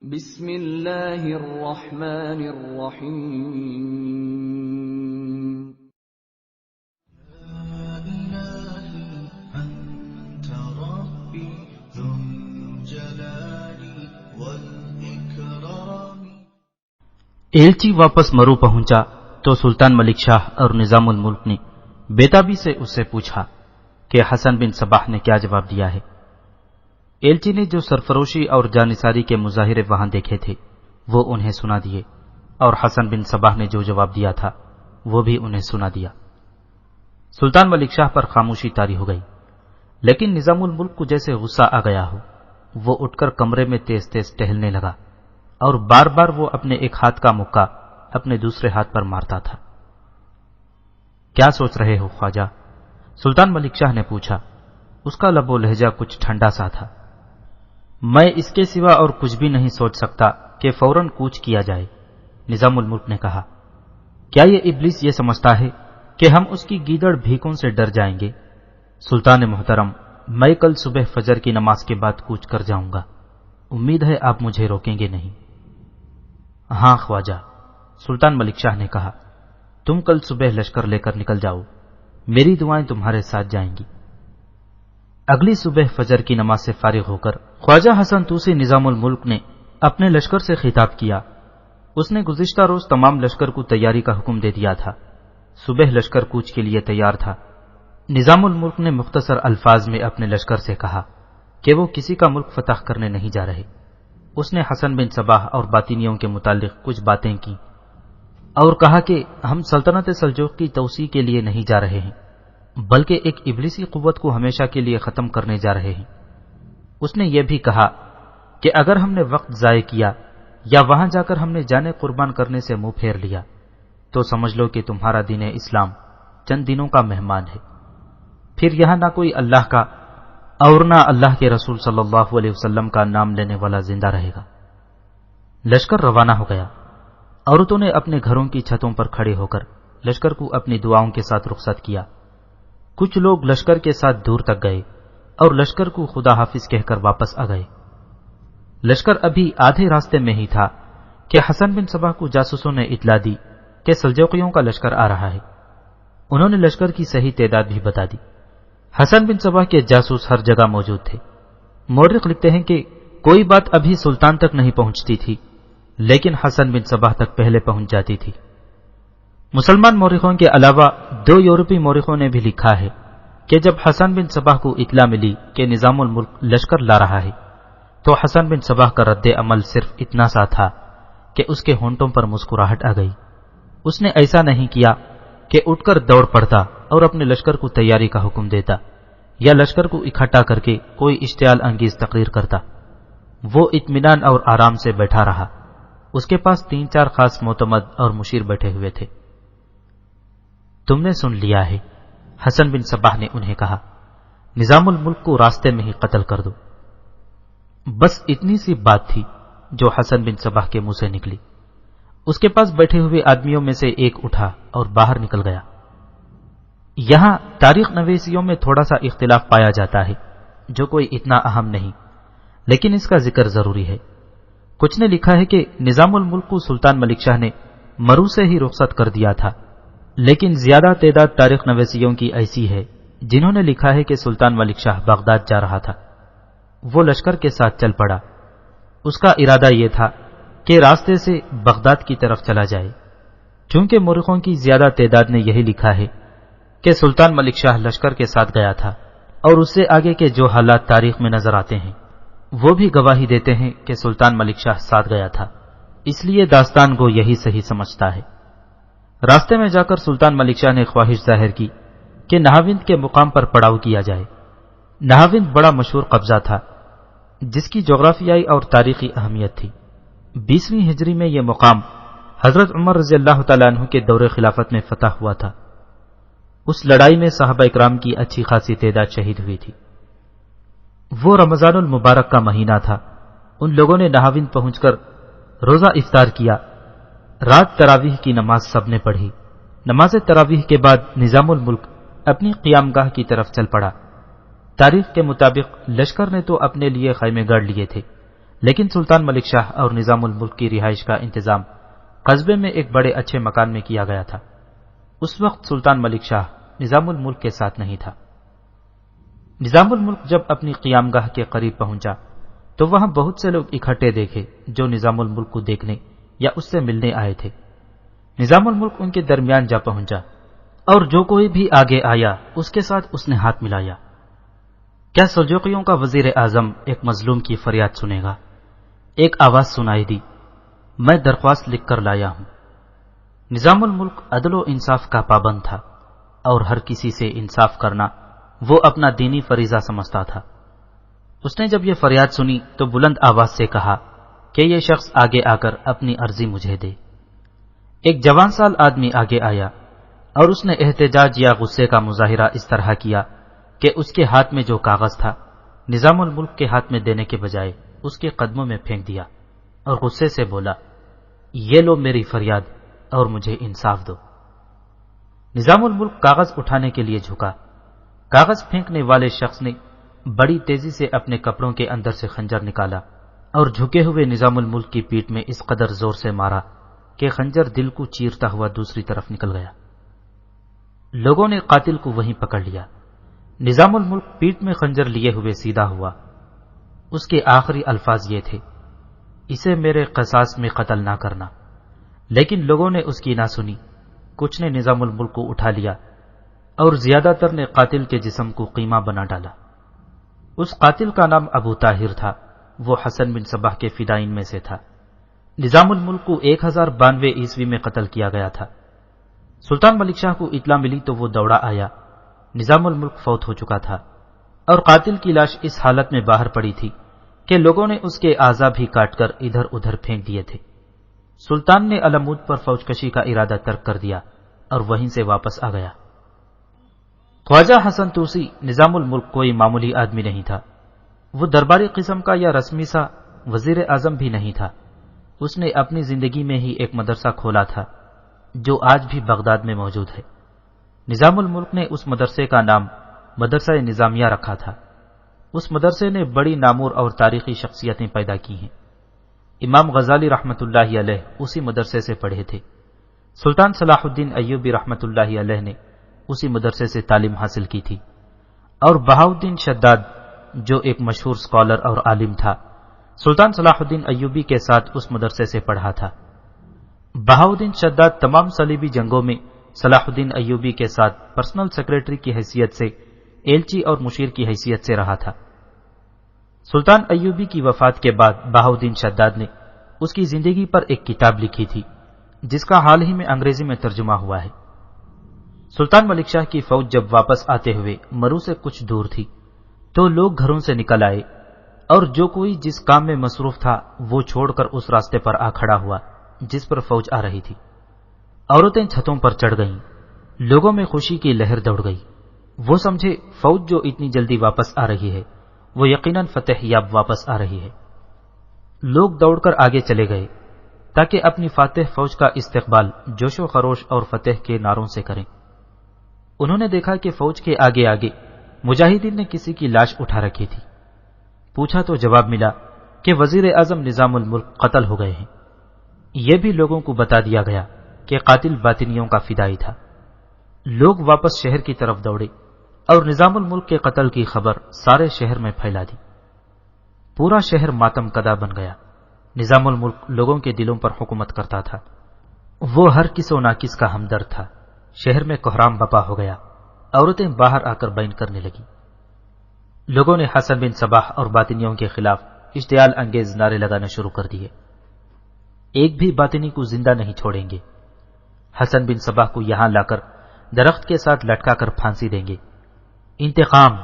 بسم اللہ الرحمن الرحیم لا إلهي أنت ربي ذو الجلال والإكرام. ایلچی واپس مرو پہنچا تو سلطان ملک شاہ اور نظام الملک نے بیتابی سے اس سے پوچھا کہ حسن بن صباح نے کیا جواب دیا ہے۔ ایلچی نے جو سرفروشی اور جانثاری کے مظاہرے وہاں دیکھے تھے وہ انہیں سنا دیے، اور حسن بن صباح نے جو جواب دیا تھا وہ بھی انہیں سنا دیا۔ سلطان ملک شاہ پر خاموشی طاری ہو گئی، لیکن نظام الملک کو جیسے غصہ آ گیا ہو، وہ اٹھ کر کمرے میں تیز تیز ٹہلنے لگا اور بار بار وہ اپنے ایک ہاتھ کا مکہ اپنے دوسرے ہاتھ پر مارتا تھا۔ کیا سوچ رہے ہو خواجہ؟ سلطان ملک شاہ نے پوچھا۔ اس کا لب و لہجہ کچھ ٹھنڈا سا تھا۔ میں اس کے سوا اور کچھ بھی نہیں سوچ سکتا کہ فوراً کوچ کیا جائے، نظام الملک نے کہا۔ کیا یہ ابلیس یہ سمجھتا ہے کہ ہم اس کی گیدڑ بھیکوں سے ڈر جائیں گے؟ سلطان محترم، میں کل صبح فجر کی نماز کے بعد کوچ کر جاؤں گا، امید ہے آپ مجھے روکیں گے نہیں۔ ہاں خواجہ، سلطان ملک شاہ نے کہا، تم کل صبح لشکر لے کر نکل جاؤ، میری دعائیں تمہارے ساتھ جائیں گی۔ اگلی صبح فجر کی نماز سے فارغ ہو کر خواجہ حسن توسی نظام الملک نے اپنے لشکر سے خطاب کیا۔ اس نے گزشتہ روز تمام لشکر کو تیاری کا حکم دے دیا تھا۔ صبح لشکر کوچ کے لیے تیار تھا۔ نظام الملک نے مختصر الفاظ میں اپنے لشکر سے کہا کہ وہ کسی کا ملک فتح کرنے نہیں جا رہے۔ اس نے حسن بن صباح اور باطنیوں کے متعلق کچھ باتیں کی اور کہا کہ ہم سلطنت سلجوق کی توسیع کے لیے نہیں جا رہے ہیں، بلکہ ایک ابلیسی قوت کو ہمیشہ کے لیے ختم کرنے جا رہے ہیں۔ اس نے یہ بھی کہا کہ اگر ہم نے وقت ضائع کیا یا وہاں جا کر ہم نے جانیں قربان کرنے سے منہ پھیر لیا تو سمجھ لو کہ تمہارا دین اسلام چند دنوں کا مہمان ہے، پھر یہاں نہ کوئی اللہ کا اور نہ اللہ کے رسول صلی اللہ علیہ وسلم کا نام لینے والا زندہ رہے گا۔ لشکر روانہ ہو گیا۔ عورتوں نے اپنے گھروں کی چھتوں پر کھڑے ہو کر لشکر کو اپنی دعاؤں کے ساتھ رخصت کیا۔ کچھ لوگ لشکر کے ساتھ دور تک گئے اور لشکر کو خدا حافظ کہہ کر واپس آ گئے۔ لشکر ابھی آدھے راستے میں ہی تھا کہ حسن بن صباح کو جاسوسوں نے اطلاع دی کہ سلجوقیوں کا لشکر آ رہا ہے۔ انہوں نے لشکر کی صحیح تعداد بھی بتا دی۔ حسن بن صباح کے جاسوس ہر جگہ موجود تھے۔ مورخ لکھتے ہیں کہ کوئی بات ابھی سلطان تک نہیں پہنچتی تھی، لیکن حسن بن صباح تک پہلے پہنچ جاتی تھی۔ مسلمان مورخوں کے علاوہ 2 یورپی مورخوں نے بھی لکھا ہے کہ جب حسن بن صباح کو اطلاع ملی کہ نظام الملک لشکر لا رہا ہے تو حسن بن صباح کا رد عمل صرف اتنا سا تھا کہ اس کے ہونٹوں پر مسکراہٹ آ گئی۔ اس نے ایسا نہیں کیا کہ اٹھ کر دوڑ پڑتا اور اپنے لشکر کو تیاری کا حکم دیتا یا لشکر کو اکٹھا کر کے کوئی اشتعال انگیز تقریر کرتا۔ وہ اطمینان اور آرام سے بیٹھا رہا۔ اس کے پاس 3-4 خاص معتمد اور مشیر بیٹھے ہوئے تھے۔ تم نے سن لیا ہے، حسن بن صباح نے انہیں کہا، نظام الملک کو راستے میں ہی قتل کر دو۔ بس اتنی سی بات تھی جو حسن بن صباح کے منہ سے نکلی۔ اس کے پاس بیٹھے ہوئے آدمیوں میں سے ایک اٹھا اور باہر نکل گیا۔ یہاں تاریخ نویسیوں میں تھوڑا سا اختلاف پایا جاتا ہے جو کوئی اتنا اہم نہیں، لیکن اس کا ذکر ضروری ہے۔ کچھ نے لکھا ہے کہ نظام الملک کو سلطان ملک شاہ نے مرو سے ہی رخصت کر دیا تھا، لیکن زیادہ تعداد تاریخ نویسیوں کی ایسی ہے جنہوں نے لکھا ہے کہ سلطان ملک شاہ بغداد جا رہا تھا۔ وہ لشکر کے ساتھ چل پڑا۔ اس کا ارادہ یہ تھا کہ راستے سے بغداد کی طرف چلا جائے۔ چونکہ مورخوں کی زیادہ تعداد نے یہی لکھا ہے کہ سلطان ملک شاہ لشکر کے ساتھ گیا تھا، اور اس سے آگے کے جو حالات تاریخ میں نظر آتے ہیں وہ بھی گواہی دیتے ہیں کہ سلطان ملک شاہ ساتھ گیا تھا، اس لیے داستان کو یہی صحیح سمجھتا ہے۔ راستے میں جا کر سلطان ملک شاہ نے خواہش ظاہر کی کہ نہاوند کے مقام پر پڑاؤ کیا جائے۔ نہاوند بڑا مشہور قبضہ تھا جس کی جغرافیائی اور تاریخی اہمیت تھی۔ 20ویں ہجری میں یہ مقام حضرت عمر رضی اللہ تعالیٰ عنہ کے دور خلافت میں فتح ہوا تھا۔ اس لڑائی میں صحابہ اکرام کی اچھی خاصی تعداد شہید ہوئی تھی۔ وہ رمضان المبارک کا مہینہ تھا۔ ان لوگوں نے نہاوند پہنچ کر روزہ افطار کیا۔ رات تراویح کی نماز سب نے پڑھی۔ نماز تراویح کے بعد نظام الملک اپنی قیام گاہ کی طرف چل پڑا۔ تاریخ کے مطابق لشکر نے تو اپنے لیے خیمے گاڑ لیے تھے، لیکن سلطان ملک شاہ اور نظام الملک کی رہائش کا انتظام قصبے میں ایک بڑے اچھے مکان میں کیا گیا تھا۔ اس وقت سلطان ملک شاہ نظام الملک کے ساتھ نہیں تھا۔ نظام الملک جب اپنی قیام گاہ کے قریب پہنچا تو وہاں بہت سے لوگ اکٹھے دیکھے جو نظام الملک کو دیکھنے یا اس سے ملنے آئے تھے۔ نظام الملک ان کے درمیان جا پہنچا اور جو کوئی بھی آگے آیا اس کے ساتھ اس نے ہاتھ ملایا۔ کیا سلجوقیوں کا وزیر اعظم ایک مظلوم کی فریاد سنے گا؟ ایک آواز سنائی دی، میں درخواست لکھ کر لایا ہوں۔ نظام الملک عدل و انصاف کا پابند تھا اور ہر کسی سے انصاف کرنا وہ اپنا دینی فریضہ سمجھتا تھا۔ اس نے جب یہ فریاد سنی تو بلند آواز سے کہا کہ یہ شخص آگے آ کر اپنی عرضی مجھے دے۔ ایک جوان سال آدمی آگے آیا اور اس نے احتجاج یا غصے کا مظاہرہ اس طرح کیا کہ اس کے ہاتھ میں جو کاغذ تھا نظام الملک کے ہاتھ میں دینے کے بجائے اس کے قدموں میں پھینک دیا اور غصے سے بولا، یہ لو میری فریاد اور مجھے انصاف دو۔ نظام الملک کاغذ اٹھانے کے لیے جھکا۔ کاغذ پھینکنے والے شخص نے بڑی تیزی سے اپنے کپڑوں کے اندر سے خنجر نکالا اور جھکے ہوئے نظام الملک کی پیٹھ میں اس قدر زور سے مارا کہ خنجر دل کو چیرتا ہوا دوسری طرف نکل گیا۔ لوگوں نے قاتل کو وہیں پکڑ لیا۔ نظام الملک پیٹھ میں خنجر لیے ہوئے سیدھا ہوا۔ اس کے آخری الفاظ یہ تھے، اسے میرے قصاص میں قتل نہ کرنا، لیکن لوگوں نے اس کی نہ سنی۔ کچھ نے نظام الملک کو اٹھا لیا اور زیادہ تر نے قاتل کے جسم کو قیمہ بنا ڈالا۔ اس قاتل کا نام ابو طاہر تھا، وہ حسن بن صباح کے فدائین میں سے تھا۔ نظام الملک کو 1092 عیسوی میں قتل کیا گیا تھا۔ سلطان ملک شاہ کو اطلاع ملی تو وہ دوڑا آیا۔ نظام الملک فوت ہو چکا تھا اور قاتل کی لاش اس حالت میں باہر پڑی تھی کہ لوگوں نے اس کے اعضاء بھی کاٹ کر ادھر ادھر پھینک دیے تھے۔ سلطان نے علمود پر فوج کشی کا ارادہ ترک کر دیا اور وہیں سے واپس آ گیا۔ خواجہ حسن توسی نظام الملک کوئی معمولی آدمی نہیں تھا۔ وہ درباری قسم کا یا رسمی سا وزیر اعظم بھی نہیں تھا۔ اس نے اپنی زندگی میں ہی ایک مدرسہ کھولا تھا جو آج بھی بغداد میں موجود ہے۔ نظام الملک نے اس مدرسے کا نام مدرسہ نظامیہ رکھا تھا۔ اس مدرسے نے بڑی نامور اور تاریخی شخصیتیں پیدا کی ہیں۔ امام غزالی رحمۃ اللہ علیہ اسی مدرسے سے پڑھے تھے۔ سلطان صلاح الدین ایوبی رحمۃ اللہ علیہ نے اسی مدرسے سے تعلیم حاصل کی تھی، اور بہاؤالدین شداد جو ایک مشہور اسکالر اور عالم تھا، سلطان صلاح الدین ایوبی کے ساتھ اس مدرسے سے پڑھا تھا۔ بہاؤالدین شداد تمام صلیبی جنگوں میں صلاح الدین ایوبی کے ساتھ پرسنل سیکریٹری کی حیثیت سے، ایلچی اور مشیر کی حیثیت سے رہا تھا۔ سلطان ایوبی کی وفات کے بعد بہاؤالدین شداد نے اس کی زندگی پر ایک کتاب لکھی تھی جس کا حال ہی میں انگریزی میں ترجمہ ہوا ہے۔ سلطان ملک شاہ کی فوج جب واپس آتے ہوئے مرو سے کچھ دور تھی تو لوگ گھروں سے نکل آئے اور جو کوئی جس کام میں مصروف تھا وہ چھوڑ کر اس راستے پر آ کھڑا ہوا جس پر فوج آ رہی تھی۔ عورتیں چھتوں پر چڑھ گئیں، لوگوں میں خوشی کی لہر دوڑ گئی۔ وہ سمجھے فوج جو اتنی جلدی واپس آ رہی ہے وہ یقیناً فتح یاب واپس آ رہی ہے۔ لوگ دوڑ کر آگے چلے گئے تاکہ اپنی فاتح فوج کا استقبال جوش و خروش اور فتح کے نعروں سے کریں۔ انہوں نے دیکھا کہ فوج کے آگے آگے مجاہدین نے کسی کی لاش اٹھا رکھی تھی۔ پوچھا تو جواب ملا کہ وزیر اعظم نظام الملک قتل ہو گئے ہیں۔ یہ بھی لوگوں کو بتا دیا گیا کہ قاتل باطنیوں کا فدائی تھا۔ لوگ واپس شہر کی طرف دوڑے اور نظام الملک کے قتل کی خبر سارے شہر میں پھیلا دی۔ پورا شہر ماتم کدا بن گیا۔ نظام الملک لوگوں کے دلوں پر حکومت کرتا تھا۔ وہ ہر کس و ناکس کا ہمدرد تھا۔ شہر میں کوہرام بپا ہو گیا۔ عورتیں باہر آ کر بین کرنے لگیں۔ لوگوں نے حسن بن صباح اور باطنیوں کے خلاف اشتعال انگیز نعرے لگانا شروع کر دیے۔ ایک بھی باطنی کو زندہ نہیں چھوڑیں گے۔ حسن بن صباح کو یہاں لا کر درخت کے ساتھ لٹکا کر پھانسی دیں گے۔ انتقام،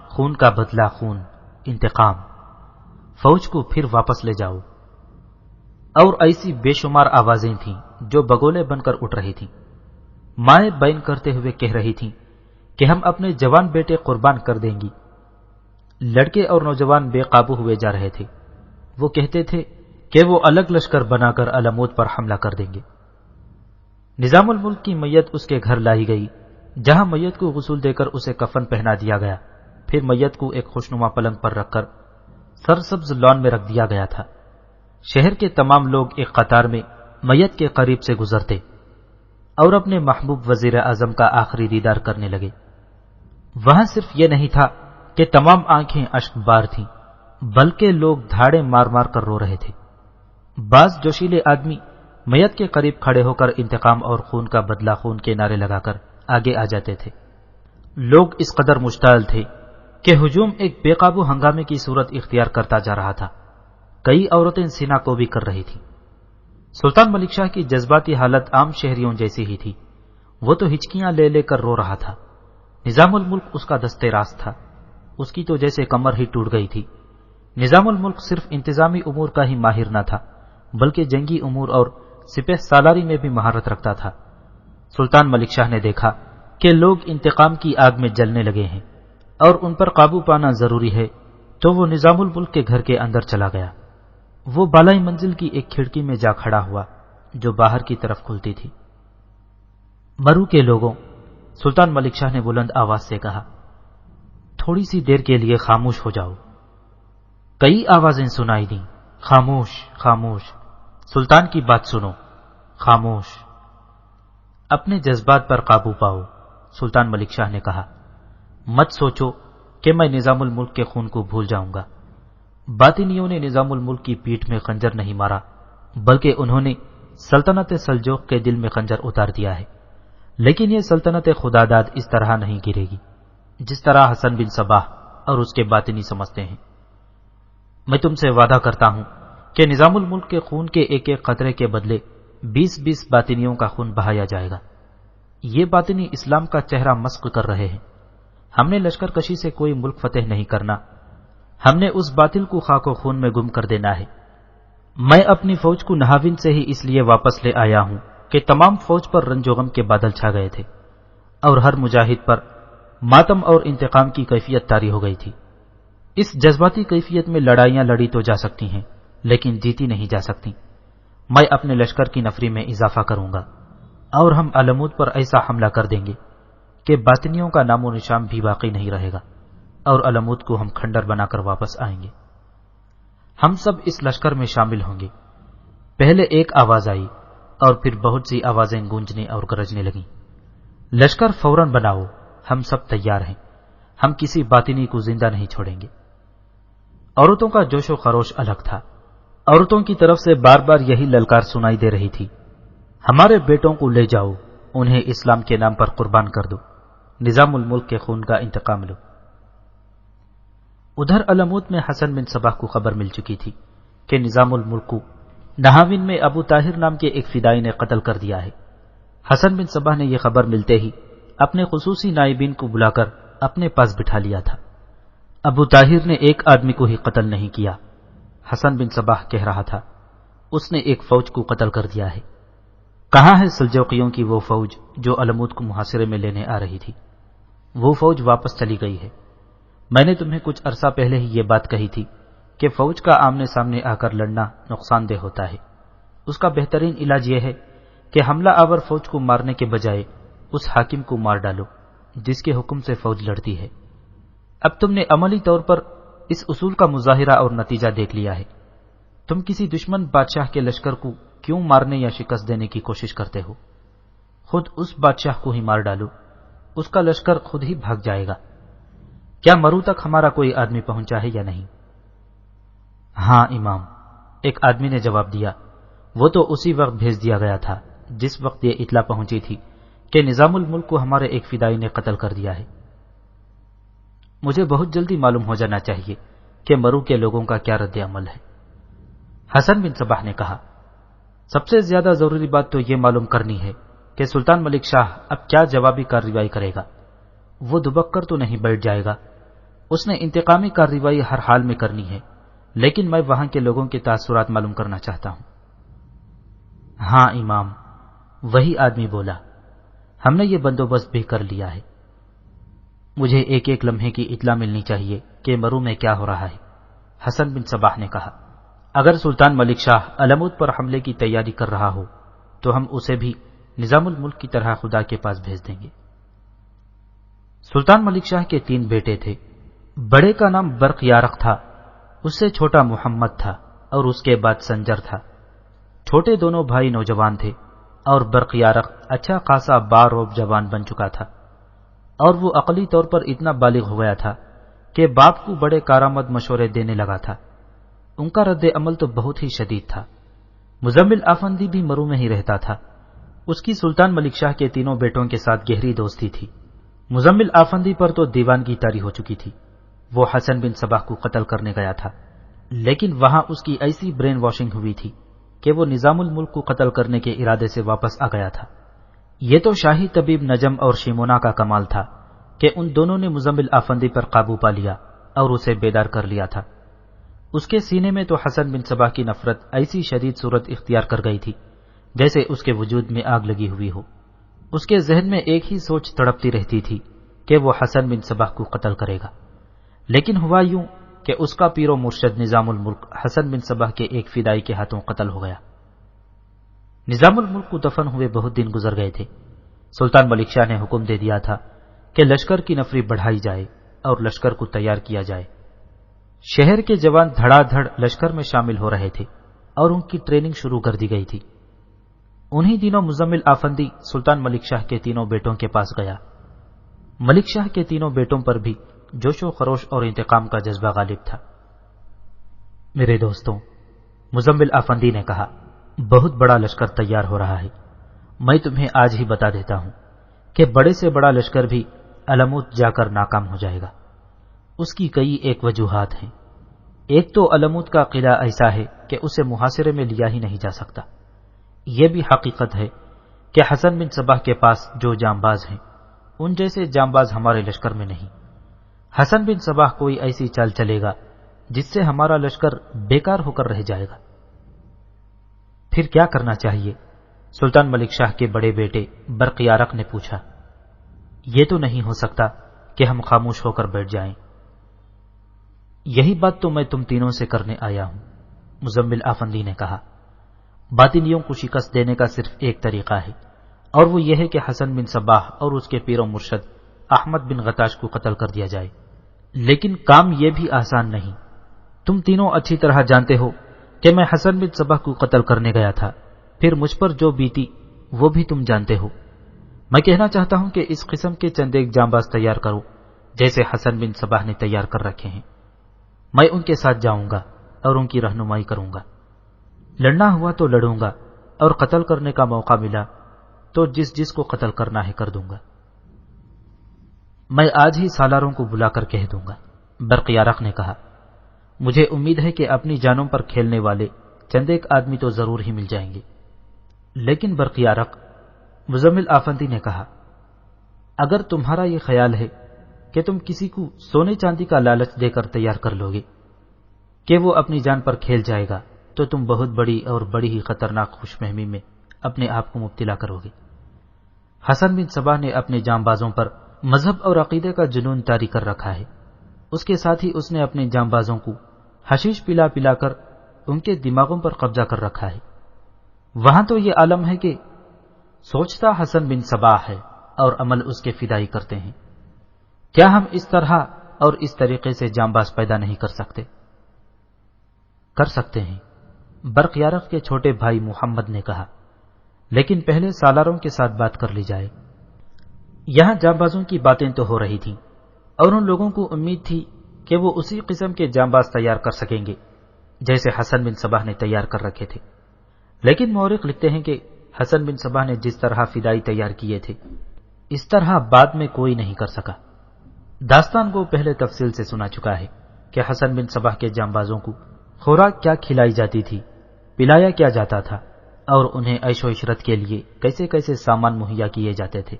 خون کا بدلہ خون، انتقام، فوج کو پھر واپس لے جاؤ۔ اور ایسی بے شمار آوازیں تھیں جو بگولے بن کر اٹھ رہی تھیں۔ مائیں بین کرتے ہوئے کہہ رہی تھیں کہ ہم اپنے جوان بیٹے قربان کر دیں گی۔ لڑکے اور نوجوان بے قابو ہوئے جا رہے تھے۔ وہ کہتے تھے کہ وہ الگ لشکر بنا کر علمود پر حملہ کر دیں گے۔ نظام الملک کی میت اس کے گھر لائی گئی، جہاں میت کو غسل دے کر اسے کفن پہنا دیا گیا۔ پھر میت کو ایک خوشنما پلنگ پر رکھ کر سرسبز لان میں رکھ دیا گیا تھا۔ شہر کے تمام لوگ ایک قطار میں میت کے قریب سے گزرتے اور اپنے محبوب وزیر اعظم کا آخری دیدار کرنے لگے۔ وہاں صرف یہ نہیں تھا کہ تمام آنکھیں اشک بار تھیں، بلکہ لوگ دھاڑے مار مار کر رو رہے تھے۔ بعض جوشیلے آدمی میت کے قریب کھڑے ہو کر انتقام اور خون کا بدلہ خون کے نعرے لگا کر آگے آ جاتے تھے۔ لوگ اس قدر مشتعل تھے کہ ہجوم ایک بے قابو ہنگامے کی صورت اختیار کرتا جا رہا تھا۔ کئی عورتیں سینہ کو بھی کر رہی تھیں۔ سلطان ملک شاہ کی جذباتی حالت عام شہریوں جیسی ہی تھی۔ وہ تو ہچکیاں لے لے کر رو رہا تھا۔ نظام الملک اس کا دستے راست تھا۔ اس کی تو جیسے کمر ہی ٹوٹ گئی تھی۔ نظام الملک صرف انتظامی امور کا ہی ماہر نہ تھا، بلکہ جنگی امور اور سپہ سالاری میں بھی مہارت رکھتا تھا۔ سلطان ملک شاہ نے دیکھا کہ لوگ انتقام کی آگ میں جلنے لگے ہیں اور ان پر قابو پانا ضروری ہے، تو وہ نظام الملک کے گھر کے اندر چلا گیا۔ وہ بالائی منزل کی ایک کھڑکی میں جا کھڑا ہوا جو باہر کی طرف کھلتی تھی۔ مرو کے لوگوں، سلطان ملک شاہ نے بلند آواز سے کہا، تھوڑی سی دیر کے لیے خاموش ہو جاؤ۔ کئی آوازیں سنائی دیں، خاموش خاموش، سلطان کی بات سنو، خاموش۔ اپنے جذبات پر قابو پاؤ، سلطان ملک شاہ نے کہا۔ مت سوچو کہ میں نظام الملک کے خون کو بھول جاؤں گا۔ باطنیوں نے نظام الملک کی پیٹھ میں خنجر نہیں مارا، بلکہ انہوں نے سلطنت سلجوق کے دل میں خنجر اتار دیا ہے۔ لیکن یہ سلطنت خداداد اس طرح نہیں گرے گی جس طرح حسن بن صباح اور اس کے باطنی سمجھتے ہیں۔ میں تم سے وعدہ کرتا ہوں کہ نظام الملک کے خون کے ایک ایک قطرے کے بدلے 20 باطنیوں کا خون بہایا جائے گا۔ یہ باطنی اسلام کا چہرہ مسخ کر رہے ہیں۔ ہم نے لشکر کشی سے کوئی ملک فتح نہیں کرنا، ہم نے اس باطل کو خاک و خون میں گم کر دینا ہے۔ میں اپنی فوج کو نہاوند سے ہی اس لیے واپس لے آیا ہوں کہ تمام فوج پر رنج و غم کے بادل چھا گئے تھے اور ہر مجاہد پر ماتم اور انتقام کی کیفیت طاری ہو گئی تھی۔ اس جذباتی کیفیت میں لڑائیاں لڑی تو جا سکتی ہیں، لیکن جیتی نہیں جا سکتی۔ میں اپنے لشکر کی نفری میں اضافہ کروں گا اور ہم علمود پر ایسا حملہ کر دیں گے کہ باطنیوں کا نام و نشان بھی باقی نہیں رہے گا اور علمود کو ہم کھنڈر بنا کر واپس آئیں گے۔ ہم سب اس لشکر میں شامل ہوں گے۔ پہلے ایک آواز آئی اور پھر بہت سی آوازیں گونجنے اور گرجنے لگیں۔ لشکر فوراً بناؤ، ہم سب تیار ہیں، ہم کسی باطنی کو زندہ نہیں چھوڑیں گے۔ عورتوں کا جوش و خروش الگ تھا۔ عورتوں کی طرف سے بار بار یہی للکار سنائی دے رہی تھی، ہمارے بیٹوں کو لے جاؤ، انہیں اسلام کے نام پر قربان کر دو، نظام الملک کے خون کا انتقام لو۔ ادھر علمود میں حسن بن صباح کو خبر مل چکی تھی کہ نظام الملک کو نہاوند میں ابو طاہر نام کے ایک فدائی نے قتل کر دیا ہے۔ حسن بن صباح نے یہ خبر ملتے ہی اپنے خصوصی نائبین کو بلا کر اپنے پاس بٹھا لیا تھا۔ ابو طاہر نے ایک آدمی کو ہی قتل نہیں کیا، حسن بن صباح کہہ رہا تھا، اس نے ایک فوج کو قتل کر دیا ہے۔ کہاں ہے سلجوقیوں کی وہ فوج جو علمود کو محاصرے میں لینے آ رہی تھی؟ وہ فوج واپس چلی گئی ہے۔ میں نے تمہیں کچھ عرصہ پہلے ہی یہ بات کہی تھی کہ فوج کا آمنے سامنے آ کر لڑنا نقصان دہ ہوتا ہے۔ اس کا بہترین علاج یہ ہے کہ حملہ آور فوج کو مارنے کے بجائے اس حاکم کو مار ڈالو جس کے حکم سے فوج لڑتی ہے۔ اب تم نے عملی طور پر اس اصول کا مظاہرہ اور نتیجہ دیکھ لیا ہے۔ تم کسی دشمن بادشاہ کے لشکر کو کیوں مارنے یا شکست دینے کی کوشش کرتے ہو؟ خود اس بادشاہ کو ہی مار ڈالو، اس کا لشکر خود ہی بھاگ جائے گا۔ کیا مرو تک ہمارا کوئی آدمی پہنچا ہے یا نہیں؟ ہاں امام، ایک آدمی نے جواب دیا، وہ تو اسی وقت بھیج دیا گیا تھا جس وقت یہ اطلاع پہنچی تھی کہ نظام الملک کو ہمارے ایک فدائی نے قتل کر دیا ہے۔ مجھے بہت جلدی معلوم ہو جانا چاہیے کہ مرو کے لوگوں کا کیا رد عمل ہے۔ حسن بن صباح نے کہا، سب سے زیادہ ضروری بات تو یہ معلوم کرنی ہے کہ سلطان ملک شاہ اب کیا جوابی کارروائی کرے گا۔ وہ دبک کر تو نہیں بیٹھ جائے گا، اس نے انتقامی کارروائی ہر حال میں کرنی ہے، لیکن میں وہاں کے لوگوں کے تاثرات معلوم کرنا چاہتا ہوں۔ ہاں امام، وہی آدمی بولا، ہم نے یہ بندوبست بھی کر لیا ہے۔ مجھے ایک ایک لمحے کی اطلاع ملنی چاہیے کہ مرو میں کیا ہو رہا ہے، حسن بن صباح نے کہا۔ اگر سلطان ملک شاہ علمود پر حملے کی تیاری کر رہا ہو تو ہم اسے بھی نظام الملک کی طرح خدا کے پاس بھیج دیں گے۔ سلطان ملک شاہ کے 3 بیٹے تھے۔ بڑے کا نام برق یارق تھا، اس سے چھوٹا محمد تھا اور اس کے بعد سنجر تھا۔ چھوٹے دونوں بھائی نوجوان تھے اور برقیارق اچھا خاصا باروب جوان بن چکا تھا، اور وہ عقلی طور پر اتنا بالغ ہو گیا تھا کہ باپ کو بڑے کارآمد مشورے دینے لگا تھا۔ ان کا رد عمل تو بہت ہی شدید تھا۔ مزمل آفندی بھی مرو میں ہی رہتا تھا۔ اس کی سلطان ملک شاہ کے تینوں بیٹوں کے ساتھ گہری دوستی تھی۔ مزمل آفندی پر تو دیوانگی طاری ہو چکی تھی۔ وہ حسن بن صباح کو قتل کرنے گیا تھا، لیکن وہاں اس کی ایسی برین واشنگ ہوئی تھی کہ وہ نظام الملک کو قتل کرنے کے ارادے سے واپس آ گیا تھا۔ یہ تو شاہی طبیب نجم اور شیمونا کا کمال تھا کہ ان دونوں نے مزمل آفندی پر قابو پا لیا اور اسے بیدار کر لیا تھا۔ اس کے سینے میں تو حسن بن صباح کی نفرت ایسی شدید صورت اختیار کر گئی تھی جیسے اس کے وجود میں آگ لگی ہوئی ہو۔ اس کے ذہن میں ایک ہی سوچ تڑپتی رہتی تھی کہ وہ حسن بن صباح کو قتل کرے گا، لیکن ہوا یوں کہ اس کا پیر و مرشد نظام الملک حسن بن صباح کے ایک فدائی کے ہاتھوں قتل ہو گیا۔ نظام الملک کو دفن ہوئے بہت دن گزر گئے تھے۔ سلطان ملک شاہ نے حکم دے دیا تھا کہ لشکر کی نفری بڑھائی جائے اور لشکر کو تیار کیا جائے۔ شہر کے جوان دھڑا دھڑ لشکر میں شامل ہو رہے تھے اور ان کی ٹریننگ شروع کر دی گئی تھی۔ انہی دنوں مزمل آفندی سلطان ملک شاہ کے تینوں بیٹوں کے پاس گیا۔ ملک شاہ کے تینوں بیٹوں پر بھی جوش و خروش اور انتقام کا جذبہ غالب تھا۔ میرے دوستوں، مزمل آفندی نے کہا، بہت بڑا لشکر تیار ہو رہا ہے۔ میں تمہیں آج ہی بتا دیتا ہوں کہ بڑے سے بڑا لشکر بھی علموت جا کر ناکام ہو جائے گا۔ اس کی کئی ایک وجوہات ہیں۔ ایک تو علموت کا قلعہ ایسا ہے کہ اسے محاصرے میں لیا ہی نہیں جا سکتا۔ یہ بھی حقیقت ہے کہ حسن بن صباح کے پاس جو جانباز ہیں ان جیسے جانباز ہمارے لشکر میں نہیں۔ حسن بن صباح کوئی ایسی چال چلے گا جس سے ہمارا لشکر بیکار ہو کر رہ جائے گا۔ پھر کیا کرنا چاہیے؟ سلطان ملک شاہ کے بڑے بیٹے برقیارق نے پوچھا۔ یہ تو نہیں ہو سکتا کہ ہم خاموش ہو کر بیٹھ جائیں۔ یہی بات تو میں تم تینوں سے کرنے آیا ہوں، مزمل آفندی نے کہا۔ باطنیوں کو شکست دینے کا صرف ایک طریقہ ہے، اور وہ یہ ہے کہ حسن بن صباح اور اس کے پیر و مرشد احمد بن غتاش کو قتل کر دیا جائے۔ لیکن کام یہ بھی آسان نہیں۔ تم تینوں اچھی طرح جانتے ہو کہ میں حسن بن صباح کو قتل کرنے گیا تھا، پھر مجھ پر جو بیتی وہ بھی تم جانتے ہو۔ میں کہنا چاہتا ہوں کہ اس قسم کے چند ایک جانباز تیار کرو جیسے حسن بن صباح نے تیار کر رکھے ہیں۔ میں ان کے ساتھ جاؤں گا اور ان کی رہنمائی کروں گا۔ لڑنا ہوا تو لڑوں گا، اور قتل کرنے کا موقع ملا تو جس کو قتل کرنا ہے کر دوں گا۔ میں آج ہی سالاروں کو بلا کر کہہ دوں گا، برقیارق نے کہا۔ مجھے امید ہے کہ اپنی جانوں پر کھیلنے والے چند ایک آدمی تو ضرور ہی مل جائیں گے۔ لیکن برقیارق، مزمل آفندی نے کہا، اگر تمہارا یہ خیال ہے کہ تم کسی کو سونے چاندی کا لالچ دے کر تیار کر لو گے کہ وہ اپنی جان پر کھیل جائے گا، تو تم بہت بڑی اور بڑی ہی خطرناک خوش فہمی میں اپنے آپ کو مبتلا کرو گے۔ حسن بن صباح نے اپنے جانبازوں پر مذہب اور عقیدے کا جنون طاری کر رکھا ہے۔ اس کے ساتھ ہی اس نے اپنے جانبازوں کو حشیش پلا پلا کر ان کے دماغوں پر قبضہ کر رکھا ہے۔ وہاں تو یہ عالم ہے کہ سوچتا حسن بن صباح ہے اور عمل اس کے فدائی کرتے ہیں۔ کیا ہم اس طرح اور اس طریقے سے جانباز پیدا نہیں کر سکتے؟ کر سکتے ہیں، برقیارق کے چھوٹے بھائی محمد نے کہا، لیکن پہلے سالاروں کے ساتھ بات کر لی جائے۔ یہاں جانبازوں کی باتیں تو ہو رہی تھیں اور ان لوگوں کو امید تھی کہ وہ اسی قسم کے جانباز تیار کر سکیں گے جیسے حسن بن صباح نے تیار کر رکھے تھے۔ لیکن مورخ لکھتے ہیں کہ حسن بن صباح نے جس طرح فدائی تیار کیے تھے اس طرح بعد میں کوئی نہیں کر سکا۔ داستان کو پہلے تفصیل سے سنا چکا ہے کہ حسن بن صباح کے جانبازوں کو خوراک کیا کھلائی جاتی تھی، پلایا کیا جاتا تھا، اور انہیں عیش و عشرت کے لیے کیسے کیسے سامان مہیا کیے جاتے تھے۔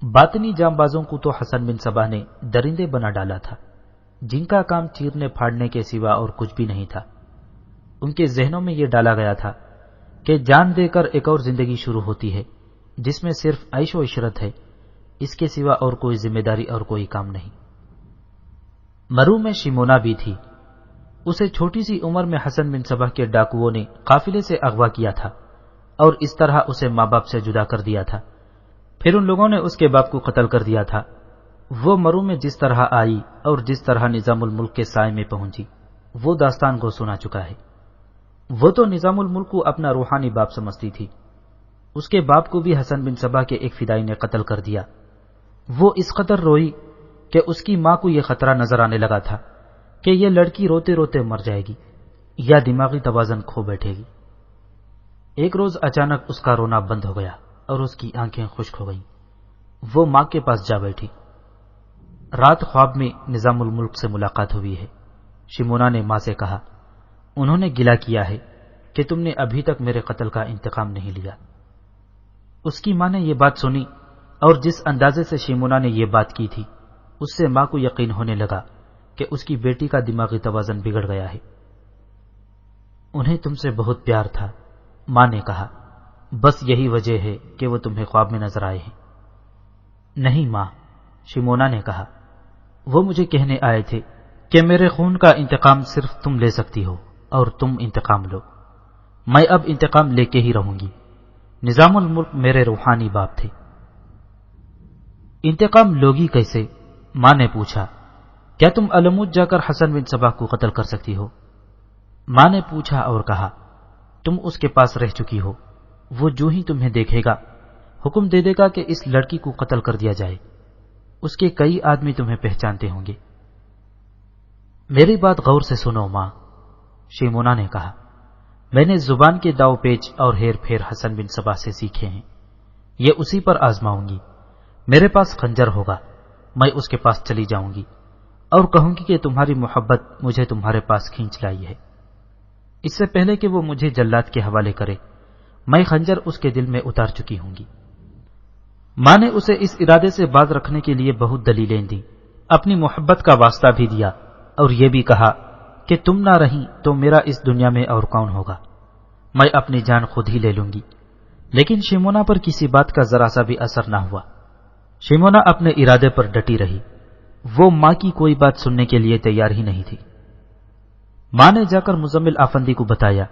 باطنی جانبازوں کو تو حسن بن صباح نے درندے بنا ڈالا تھا جن کا کام چیرنے پھاڑنے کے سوا اور کچھ بھی نہیں تھا۔ ان کے ذہنوں میں یہ ڈالا گیا تھا کہ جان دے کر ایک اور زندگی شروع ہوتی ہے جس میں صرف عیش و عشرت ہے، اس کے سوا اور کوئی ذمہ داری اور کوئی کام نہیں۔ مرو میں شیمونا بھی تھی۔ اسے چھوٹی سی عمر میں حسن بن صباح کے ڈاکوؤں نے قافلے سے اغوا کیا تھا اور اس طرح اسے ماں باپ سے جدا کر دیا تھا۔ پھر ان لوگوں نے اس کے باپ کو قتل کر دیا تھا۔ وہ مرو میں جس طرح آئی اور جس طرح نظام الملک کے سائے میں پہنچی وہ داستان کو سنا چکا ہے۔ وہ تو نظام الملک کو اپنا روحانی باپ سمجھتی تھی. اس کے باپ کو بھی حسن بن صبا کے ایک فدائی نے قتل کر دیا. وہ اس قدر روئی کہ اس کی ماں کو یہ خطرہ نظر آنے لگا تھا کہ یہ لڑکی روتے روتے مر جائے گی یا دماغی توازن کھو بیٹھے گی. ایک روز اچانک اس کا رونا بند ہو گیا اور اس کی آنکھیں خشک ہو گئیں. وہ ماں کے پاس جا بیٹھی. رات خواب میں نظام الملک سے ملاقات ہوئی ہے. شمونا نے ماں سے کہا، انہوں نے گلہ کیا ہے کہ تم نے ابھی تک میرے قتل کا انتقام نہیں لیا. اس کی ماں نے یہ بات سنی اور جس اندازے سے شمونا نے یہ بات کی تھی اس سے ماں کو یقین ہونے لگا کہ اس کی بیٹی کا دماغی توازن بگڑ گیا ہے. انہیں تم سے بہت پیار تھا، ماں نے کہا، بس یہی وجہ ہے کہ وہ تمہیں خواب میں نظر آئے ہیں. نہیں ماں، شمونا نے کہا، وہ مجھے کہنے آئے تھے کہ میرے خون کا انتقام صرف تم لے سکتی ہو اور تم انتقام لو. میں اب انتقام لے کے ہی رہوں گی. نظام الملک میرے روحانی باپ تھے. انتقام لوگی کیسے؟ ماں نے پوچھا. کیا تم علمود جا کر حسن بن صبا کو قتل کر سکتی ہو؟ ماں نے پوچھا اور کہا، تم اس کے پاس رہ چکی ہو. وہ جو ہی تمہیں دیکھے گا حکم دے دے گا کہ اس لڑکی کو قتل کر دیا جائے. اس کے کئی آدمی تمہیں پہچانتے ہوں گے. میری بات غور سے سنو ماں، شیمونا نے کہا. میں نے زبان کے داؤ پیچ اور ہیر پھیر حسن بن صبا سے سیکھے ہیں. یہ اسی پر آزماؤں گی. میرے پاس خنجر ہوگا. میں اس کے پاس چلی جاؤں گی اور کہوں گی کہ تمہاری محبت مجھے تمہارے پاس کھینچ لائی ہے. اس سے پہلے کہ وہ مجھے جلاد کے حوالے کرے میں خنجر اس کے دل میں اتار چکی ہوں گی. ماں نے اسے اس ارادے سے باز رکھنے کے لیے بہت دلیلیں دیں. اپنی محبت کا واسطہ بھی دیا اور یہ بھی کہا کہ تم نہ رہیں تو میرا اس دنیا میں اور کون ہوگا. میں اپنی جان خود ہی لے لوں گی. لیکن شیمونا پر کسی بات کا ذرا سا بھی اثر نہ ہوا. شیمونا اپنے ارادے پر ڈٹی رہی. وہ ماں کی کوئی بات سننے کے لیے تیار ہی نہیں تھی. ماں نے جا کر مزمل آفندی کو بتایا.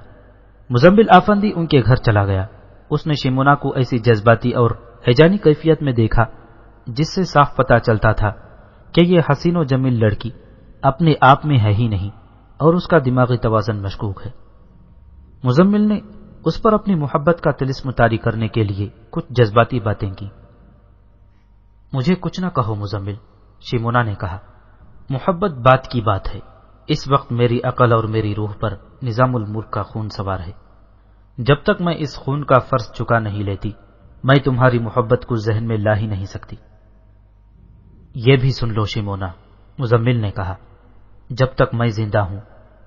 مزمل آفندی ان کے گھر چلا گیا. اس نے شیمونا کو ایسی جذباتی اور ہیجانی کیفیت میں دیکھا جس سے صاف پتہ چلتا تھا کہ یہ حسین و جمیل لڑکی اپنے آپ میں ہے ہی نہیں اور اس کا دماغی توازن مشکوک ہے. مزمل نے اس پر اپنی محبت کا طلسم طاری کرنے کے لیے کچھ جذباتی باتیں کی. مجھے کچھ نہ کہو مزمل، شیمونا نے کہا. محبت بات کی بات ہے. اس وقت میری عقل اور میری روح پر نظام الملک کا خون سوار ہے. جب تک میں اس خون کا فرض چکا نہیں لیتی میں تمہاری محبت کو ذہن میں لا ہی نہیں سکتی. یہ بھی سن لو شیمونا، مزمل نے کہا. جب تک میں زندہ ہوں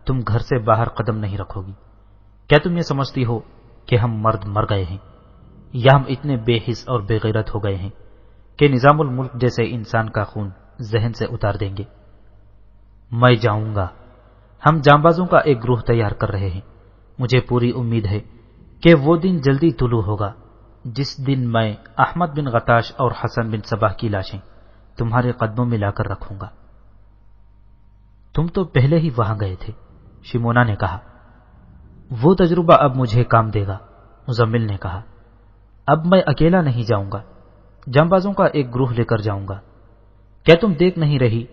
تم گھر سے باہر قدم نہیں رکھو گی. کیا تم یہ سمجھتی ہو کہ ہم مرد مر گئے ہیں یا ہم اتنے بے حس اور بے غیرت ہو گئے ہیں کہ نظام الملک جیسے انسان کا خون ذہن سے اتار دیں گے؟ میں جاؤں گا. ہم جانبازوں کا ایک گروہ تیار کر رہے ہیں. مجھے پوری امید ہے کہ وہ دن جلدی طلوع ہوگا جس دن میں احمد بن غتاش اور حسن بن صبا کی لاشیں تمہارے قدموں میں لا کر رکھوں گا. تم تو پہلے ہی وہاں گئے تھے، شیمونا نے کہا. وہ تجربہ اب مجھے کام دے گا، مزمل نے کہا. اب میں اکیلا نہیں جاؤں گا، جانبازوں کا ایک گروہ لے کر جاؤں گا. کیا تم دیکھ نہیں رہی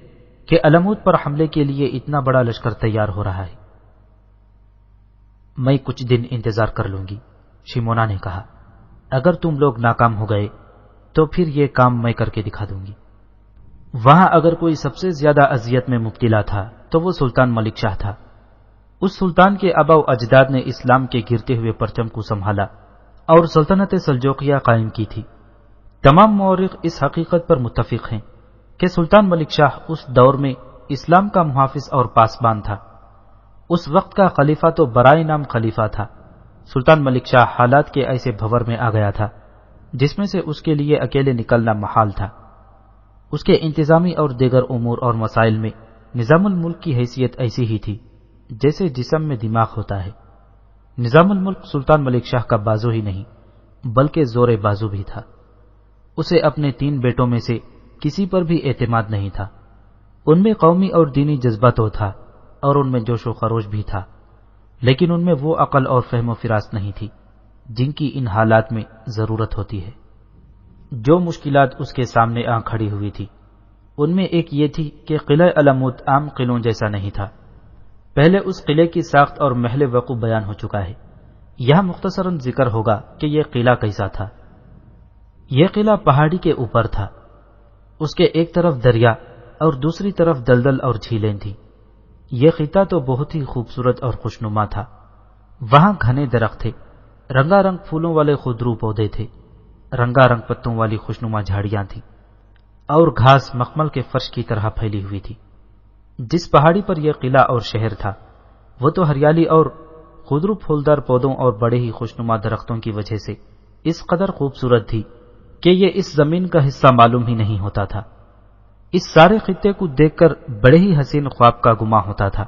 کہ علمود پر حملے کے لیے اتنا بڑا لشکر تیار ہو رہا ہے؟ میں کچھ دن انتظار کر لوں گی، شیمونا نے کہا. اگر تم لوگ ناکام ہو گئے تو پھر یہ کام میں کر کے دکھا دوں گی. وہاں اگر کوئی سب سے زیادہ اذیت میں مبتلا تھا تو وہ سلطان ملک شاہ تھا. اس سلطان کے آباء و اجداد نے اسلام کے گرتے ہوئے پرچم کو سنبھالا اور سلطنت سلجوقیہ قائم کی تھی. تمام مورخ اس حقیقت پر متفق ہیں کہ سلطان ملک شاہ اس دور میں اسلام کا محافظ اور پاسبان تھا. اس وقت کا خلیفہ تو برائے نام خلیفہ تھا. سلطان ملک شاہ حالات کے ایسے بھور میں آ گیا تھا جس میں سے اس کے لیے اکیلے نکلنا محال تھا. اس کے انتظامی اور دیگر امور اور مسائل میں نظام الملک کی حیثیت ایسی ہی تھی جیسے جسم میں دماغ ہوتا ہے. نظام الملک سلطان ملک شاہ کا بازو ہی نہیں بلکہ زور بازو بھی تھا. اسے اپنے 3 بیٹوں میں سے کسی پر بھی اعتماد نہیں تھا. ان میں قومی اور دینی جذبہ تو تھا اور ان میں جوش و خروش بھی تھا، لیکن ان میں وہ عقل اور فہم و فراست نہیں تھی جن کی ان حالات میں ضرورت ہوتی ہے. جو مشکلات اس کے سامنے آ کھڑی ہوئی تھی ان میں ایک یہ تھی کہ قلعہ علمود عام قلعوں جیسا نہیں تھا. پہلے اس قلعے کی ساخت اور محل وقوع بیان ہو چکا ہے، یہاں مختصراً ذکر ہوگا کہ یہ قلعہ کیسا تھا۔ یہ قلعہ پہاڑی کے اوپر تھا، اس کے ایک طرف دریا اور دوسری طرف دلدل اور جھیلیں تھیں۔ یہ خطہ تو بہت ہی خوبصورت اور خوشنما تھا، وہاں گھنے درخت تھے، رنگا رنگ پھولوں والے خودرو پودے تھے، رنگا رنگ پتوں والی خوشنما جھاڑیاں تھیں، اور گھاس مخمل کے فرش کی طرح پھیلی ہوئی تھی۔ جس پہاڑی پر یہ قلعہ اور شہر تھا وہ تو ہریالی اور خضر پھولدار پودوں اور بڑے ہی خوشنما درختوں کی وجہ سے اس قدر خوبصورت تھی کہ یہ اس زمین کا حصہ معلوم ہی نہیں ہوتا تھا۔ اس سارے خطے کو دیکھ کر بڑے ہی حسین خواب کا گمان ہوتا تھا،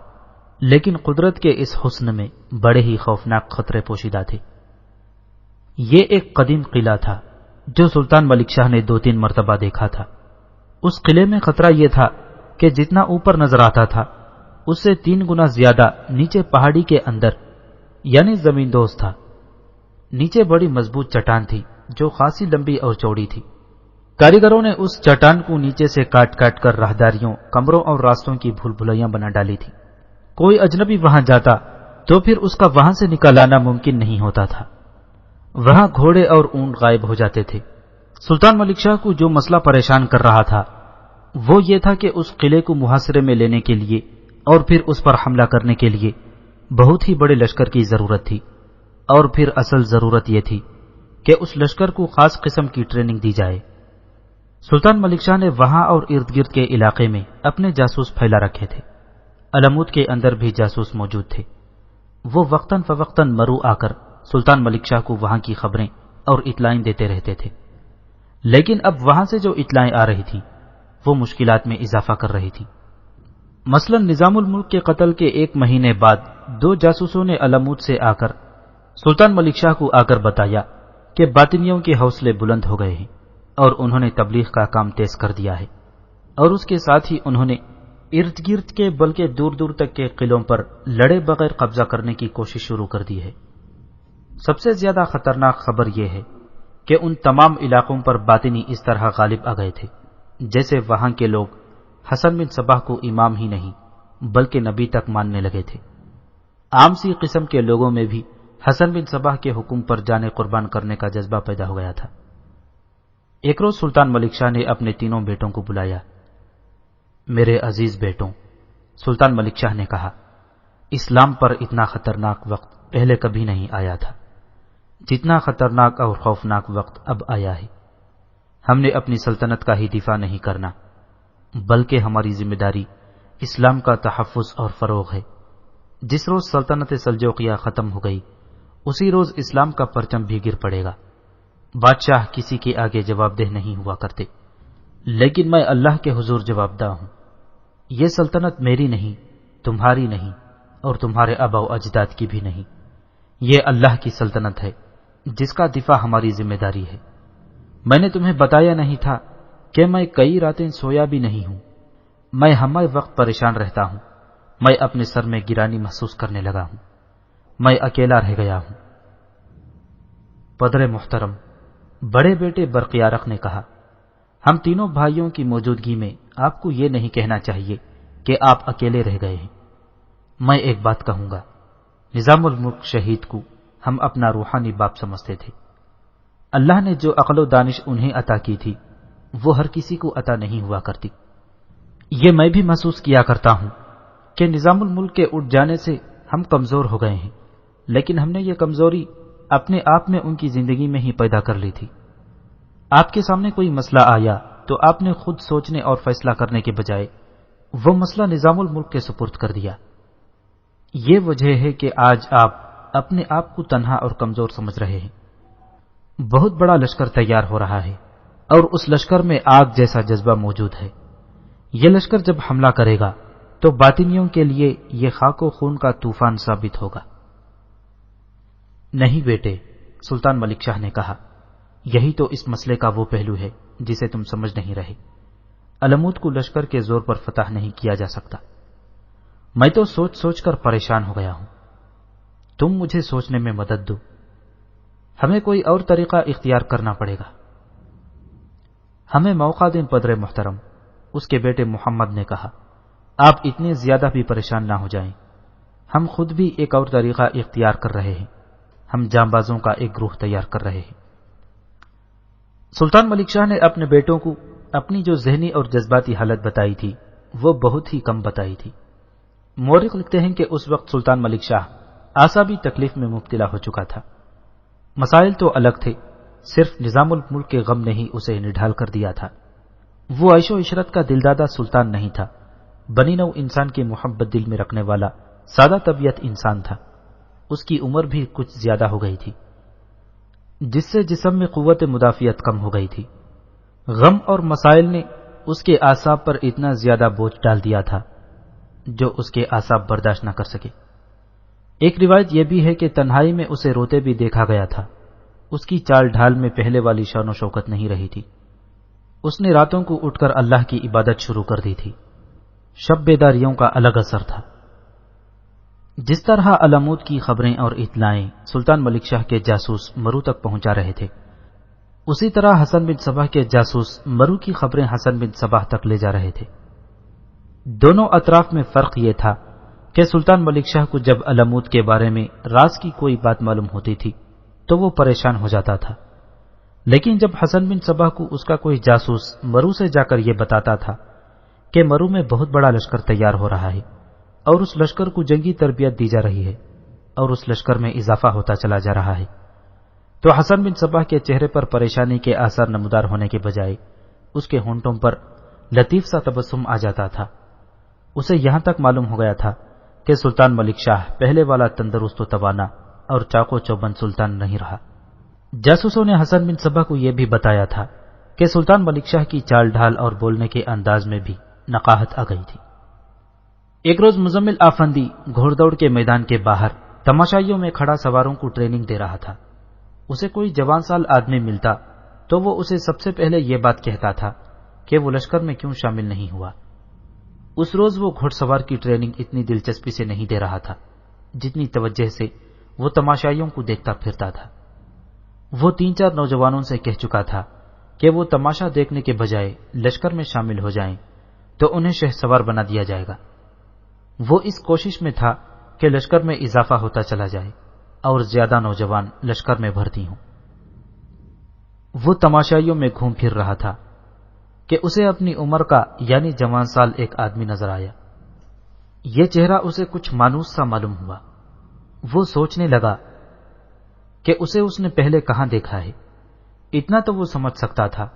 لیکن قدرت کے اس حسن میں بڑے ہی خوفناک خطرے پوشیدہ تھے۔ یہ ایک قدیم قلعہ تھا جو سلطان ملک شاہ نے 2-3 مرتبہ دیکھا تھا۔ اس قلعے میں خطرہ یہ تھا کہ جتنا اوپر نظر آتا تھا اس سے 3 گنا زیادہ نیچے پہاڑی کے اندر یعنی زمین دوز تھا۔ نیچے بڑی مضبوط چٹان تھی جو خاصی لمبی اور چوڑی تھی۔ کاریگروں نے اس چٹان کو نیچے سے کاٹ کاٹ کر راہداریوں، کمروں اور راستوں کی بھول بھلیاں بنا ڈالی تھی۔ کوئی اجنبی وہاں جاتا تو پھر اس کا وہاں سے نکل آنا ممکن نہیں ہوتا تھا۔ وہاں گھوڑے اور اونٹ غائب ہو جاتے تھے۔ سلطان ملک شاہ کو جو مسئلہ پریشان کر رہا تھا وہ یہ تھا کہ اس قلعے کو محاصرے میں لینے کے لیے اور پھر اس پر حملہ کرنے کے لیے بہت ہی بڑے لشکر کی ضرورت تھی، اور پھر اصل ضرورت یہ تھی کہ اس لشکر کو خاص قسم کی ٹریننگ دی جائے۔ سلطان ملک شاہ نے وہاں اور ارد گرد کے علاقے میں اپنے جاسوس پھیلا رکھے تھے۔ علمود کے اندر بھی جاسوس موجود تھے۔ وہ وقتاً فوقتاً مرو آ کر سلطان ملک شاہ کو وہاں کی خبریں اور اطلاعیں دیتے رہتے تھے، لیکن اب وہاں سے جو اطلاعیں آ رہی تھیں وہ مشکلات میں اضافہ کر رہی تھی۔ مثلا نظام الملک کے قتل کے 1 مہینے بعد 2 جاسوسوں نے علمود سے آ کر سلطان ملک شاہ کو آ کر بتایا کہ باطنیوں کے حوصلے بلند ہو گئے ہیں اور انہوں نے تبلیغ کا کام تیز کر دیا ہے، اور اس کے ساتھ ہی انہوں نے ارد گرد کے بلکہ دور دور تک کے قلعوں پر لڑے بغیر قبضہ کرنے کی کوشش شروع کر دی ہے۔ سب سے زیادہ خطرناک خبر یہ ہے کہ ان تمام علاقوں پر باطنی اس طرح غالب آ گئے تھے جیسے وہاں کے لوگ حسن بن صباح کو امام ہی نہیں بلکہ نبی تک ماننے لگے تھے۔ عام سی قسم کے لوگوں میں بھی حسن بن صباح کے حکم پر جانے قربان کرنے کا جذبہ پیدا ہو گیا تھا۔ ایک روز سلطان ملک شاہ نے اپنے 3 بیٹوں کو بلایا۔ میرے عزیز بیٹوں، سلطان ملک شاہ نے کہا، اسلام پر اتنا خطرناک وقت پہلے کبھی نہیں آیا تھا جتنا خطرناک اور خوفناک وقت اب آیا ہے۔ ہم نے اپنی سلطنت کا ہی دفاع نہیں کرنا بلکہ ہماری ذمہ داری اسلام کا تحفظ اور فروغ ہے۔ جس روز سلطنت سلجوقیہ ختم ہو گئی اسی روز اسلام کا پرچم بھی گر پڑے گا۔ بادشاہ کسی کے آگے جواب دہ نہیں ہوا کرتے، لیکن میں اللہ کے حضور جواب دہ ہوں۔ یہ سلطنت میری نہیں، تمہاری نہیں، اور تمہارے آبا و اجداد کی بھی نہیں، یہ اللہ کی سلطنت ہے جس کا دفاع ہماری ذمہ داری ہے۔ میں نے تمہیں بتایا نہیں تھا کہ میں کئی راتیں سویا بھی نہیں ہوں، میں ہمہ وقت پریشان رہتا ہوں، میں اپنے سر میں گرانی محسوس کرنے لگا ہوں، میں اکیلا رہ گیا ہوں۔ پدر محترم، بڑے بیٹے برقیارق نے کہا، ہم تینوں بھائیوں کی موجودگی میں آپ کو یہ نہیں کہنا چاہیے کہ آپ اکیلے رہ گئے ہیں۔ میں ایک بات کہوں گا، نظام الملک شہید کو ہم اپنا روحانی باپ سمجھتے تھے۔ اللہ نے جو عقل و دانش انہیں عطا کی تھی وہ ہر کسی کو عطا نہیں ہوا کرتی۔ یہ میں بھی محسوس کیا کرتا ہوں کہ نظام الملک کے اٹھ جانے سے ہم کمزور ہو گئے ہیں، لیکن ہم نے یہ کمزوری اپنے آپ میں ان کی زندگی میں ہی پیدا کر لی تھی۔ آپ کے سامنے کوئی مسئلہ آیا تو آپ نے خود سوچنے اور فیصلہ کرنے کے بجائے وہ مسئلہ نظام الملک کے سپرد کر دیا۔ یہ وجہ ہے کہ آج آپ اپنے آپ کو تنہا اور کمزور سمجھ رہے ہیں۔ بہت بڑا لشکر تیار ہو رہا ہے اور اس لشکر میں آگ جیسا جذبہ موجود ہے۔ یہ لشکر جب حملہ کرے گا تو باطنیوں کے لیے یہ خاک و خون کا طوفان ثابت ہوگا۔ نہیں بیٹے، سلطان ملک شاہ نے کہا، یہی تو اس مسئلے کا وہ پہلو ہے جسے تم سمجھ نہیں رہے۔ علمود کو لشکر کے زور پر فتح نہیں کیا جا سکتا۔ میں تو سوچ سوچ کر پریشان ہو گیا ہوں، تم مجھے سوچنے میں مدد دو، ہمیں کوئی اور طریقہ اختیار کرنا پڑے گا۔ ہمیں موقع دیں پدر محترم، اس کے بیٹے محمد نے کہا، آپ اتنے زیادہ بھی پریشان نہ ہو جائیں، ہم خود بھی ایک اور طریقہ اختیار کر رہے ہیں، ہم جانبازوں کا ایک گروہ تیار کر رہے ہیں۔ سلطان ملک شاہ نے اپنے بیٹوں کو اپنی جو ذہنی اور جذباتی حالت بتائی تھی وہ بہت ہی کم بتائی تھی۔ مورخ لکھتے ہیں کہ اس وقت سلطان ملک شاہ اعصابی تکلیف میں مبتلا ہو چکا تھا۔ مسائل تو الگ تھے، صرف نظام الملک کے غم نے ہی اسے نڈھال کر دیا تھا۔ وہ عیش و عشرت کا دلدادہ سلطان نہیں تھا، بنی نوع انسان کی محبت دل میں رکھنے والا سادہ طبیعت انسان تھا۔ اس کی عمر بھی کچھ زیادہ ہو گئی تھی، جس سے جسم میں قوت مدافعت کم ہو گئی تھی۔ غم اور مسائل نے اس کے اعصاب پر اتنا زیادہ بوجھ ڈال دیا تھا جو اس کے اعصاب برداشت نہ کر سکے۔ ایک روایت یہ بھی ہے کہ تنہائی میں اسے روتے بھی دیکھا گیا تھا۔ اس کی چال ڈھال میں پہلے والی شان و شوکت نہیں رہی تھی۔ اس نے راتوں کو اٹھ کر اللہ کی عبادت شروع کر دی تھی۔ شب بیداریوں کا الگ اثر تھا۔ جس طرح علامود کی خبریں اور اطلاعیں سلطان ملک شاہ کے جاسوس مرو تک پہنچا رہے تھے، اسی طرح حسن بن صباح کے جاسوس مرو کی خبریں حسن بن صباح تک لے جا رہے تھے۔ دونوں اطراف میں فرق یہ تھا کہ سلطان ملک شاہ کو جب علامود کے بارے میں راز کی کوئی بات معلوم ہوتی تھی تو وہ پریشان ہو جاتا تھا، لیکن جب حسن بن صباح کو اس کا کوئی جاسوس مرو سے جا کر یہ بتاتا تھا کہ مرو میں بہت بڑا لشکر تیار ہو رہا ہے اور اس لشکر کو جنگی تربیت دی جا رہی ہے اور اس لشکر میں اضافہ ہوتا چلا جا رہا ہے، تو حسن بن صباح کے چہرے پر پریشانی کے آثار نمودار ہونے کے بجائے اس کے ہونٹوں پر لطیف سا تبسم آ جاتا تھا۔ اسے یہاں تک معلوم ہو گیا تھا کہ سلطان ملک شاہ پہلے والا تندرست و توانا اور چاقو چوبند سلطان نہیں رہا۔ جاسوسوں نے حسن بن صباح کو یہ بھی بتایا تھا کہ سلطان ملک شاہ کی چال ڈھال اور بولنے کے انداز میں بھی نقاہت آ گئی تھی۔ ایک روز مزمل آفندی گھوڑ دوڑ کے میدان کے باہر تماشائیوں میں کھڑا سواروں کو ٹریننگ دے رہا تھا۔ اسے کوئی جوان سال آدمی ملتا تو وہ اسے سب سے پہلے یہ بات کہتا تھا کہ وہ لشکر میں کیوں شامل نہیں ہوا۔ اس روز وہ گھوڑ سوار کی ٹریننگ اتنی دلچسپی سے نہیں دے رہا تھا جتنی توجہ سے وہ تماشائیوں کو دیکھتا پھرتا تھا۔ وہ 3-4 نوجوانوں سے کہہ چکا تھا کہ وہ تماشا دیکھنے کے بجائے لشکر میں شامل ہو جائیں تو انہیں شہ سوار بنا دیا جائے گا۔ وہ اس کوشش میں تھا کہ لشکر میں اضافہ ہوتا چلا جائے اور زیادہ نوجوان لشکر میں بھرتی ہوں۔ وہ تماشائیوں میں گھوم پھر رہا تھا کہ اسے اپنی عمر کا یعنی جوان سال ایک آدمی نظر آیا۔ یہ چہرہ اسے کچھ مانوس سا معلوم ہوا۔ وہ سوچنے لگا کہ اسے اس نے پہلے کہاں دیکھا ہے۔ اتنا تو وہ سمجھ سکتا تھا